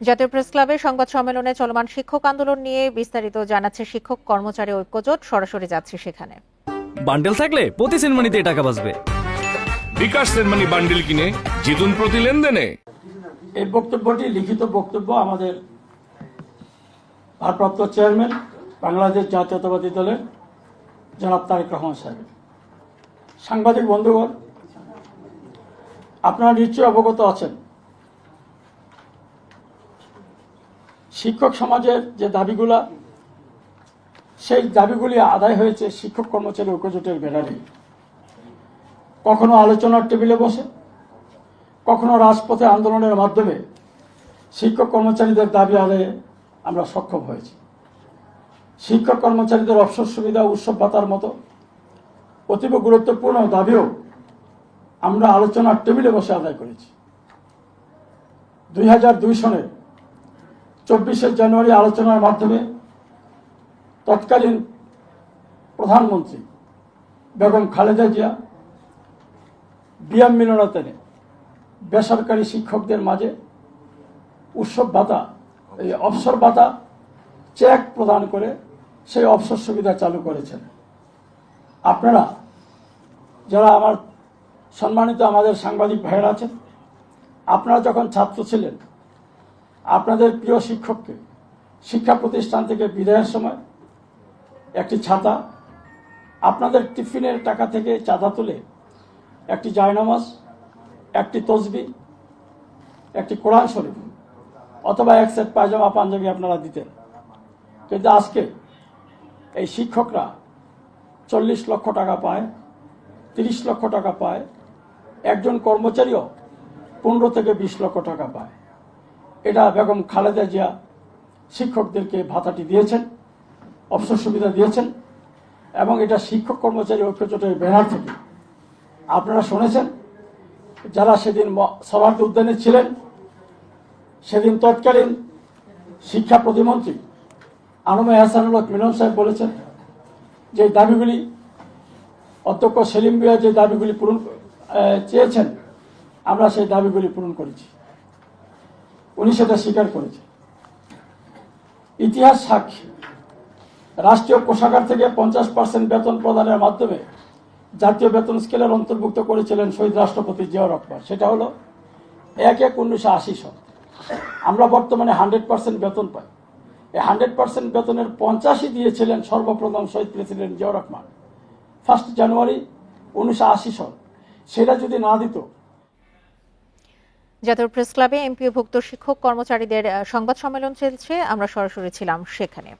জাতীয় প্রেস ক্লাবে সংবাদ সম্মেলনে চলমান শিক্ষক আন্দোলন নিয়ে বিস্তারিত জানাচ্ছে শিক্ষক কর্মচারী ঐক্যজোট। সরাসরি যাচ্ছে সেখানে। বান্ডেল থাকলে প্রতি সেনমানিতে টাকা বাঁচবে। বিকাশ সেনমানি বান্ডেল কিনে জিতুন প্রতি লেনদেনে। এই বক্তব্যটি লিখিত বক্তব্য আমাদের ভারপ্রাপ্ত চেয়ারম্যান বাংলাদেশ জাতীয়তাবাদী দলের জনাব তারেক রহমান সাহেব। সাংবাদিক বন্ধুগণ, আপনারা নিশ্চয়ই অবগত আছেন শিক্ষক সমাজের যে দাবিগুলা, সেই দাবিগুলি আদায় হয়েছে শিক্ষক কর্মচারী ঐক্যজোটের ব্যানারে। কখনো আলোচনার টেবিলে বসে, কখনো রাজপথে আন্দোলনের মাধ্যমে শিক্ষক কর্মচারীদের দাবি আদায়ে আমরা সক্ষম হয়েছি। শিক্ষক কর্মচারীদের অবসর সুবিধা, উৎসব ভাতার মতো অতীব গুরুত্বপূর্ণ দাবিও আমরা আলোচনার টেবিলে বসে আদায় করেছি। 2002 সনের 24শে জানুয়ারি আলোচনার মাধ্যমে তৎকালীন প্রধানমন্ত্রী বেগম খালেদা জিয়া বিয়াম মিলনায়তনে বেসরকারি শিক্ষকদের মাঝে উৎসব ভাতা, এই অবসর ভাতা চেক প্রদান করে সেই অবসর সুবিধা চালু করেছেন। আপনারা যারা আমার সম্মানিত আমাদের সাংবাদিক ভাইয়েরা আছেন, আপনারা যখন ছাত্র ছিলেন, আপনাদের প্রিয় শিক্ষককে শিক্ষা প্রতিষ্ঠান থেকে বিদায়ের সময় একটি ছাতা, আপনাদের টিফিনের টাকা থেকে চাঁদা তুলে একটি জায়নামাজ, একটি তসবিহ, একটি কোরআন শরীফ অথবা এক সেট পায়জামা পাঞ্জাবি আপনারা দিতেন। কিন্তু আজকে এই শিক্ষকরা 40 লক্ষ টাকা পায়, 30 লক্ষ টাকা পায়, একজন কর্মচারীও 15 থেকে 20 লক্ষ টাকা পায়। এটা বেগম খালেদা জিয়া শিক্ষকদেরকে ভাতাটি দিয়েছেন, অবসর সুবিধা দিয়েছেন, এবং এটা শিক্ষক কর্মচারী ঐক্যজোটের ব্যানার থেকে। আপনারা শুনেছেন, যারা সেদিন সভাপতি উদ্যানে ছিলেন, সেদিন তৎকালীন শিক্ষা প্রতিমন্ত্রী আনমে হাসানুল হক মিলন সাহেব বলেছেন যে দাবিগুলি, অধ্যক্ষ সেলিম ভূঁইয়া যে দাবিগুলি পূরণ চেয়েছেন, আমরা সেই দাবিগুলি পূরণ করেছি। উনি সেটা স্বীকার করেছেন। ইতিহাস সাক্ষী, রাষ্ট্রীয় কোষাগার থেকে 50% বেতন প্রদানের মাধ্যমে জাতীয় বেতন স্কেলের অন্তর্ভুক্ত করেছিলেন শহীদ রাষ্ট্রপতি জিয়াউর রহমান। সেটা হলো 1/1/1980 সন। আমরা বর্তমানে 100% বেতন পাই। এই 100% বেতনের 85 দিয়েছিলেন সর্বপ্রথম শহীদ প্রেসিডেন্ট জিয়াউর রহমান 1 জানুয়ারি 1980 সন। সেটা যদি না দিত। জাতীয় প্রেস ক্লাবে এমপিওভুক্ত শিক্ষক কর্মচারীদের সংবাদ সম্মেলন চলছে, আমরা সরাসরি ছিলাম সেখানে।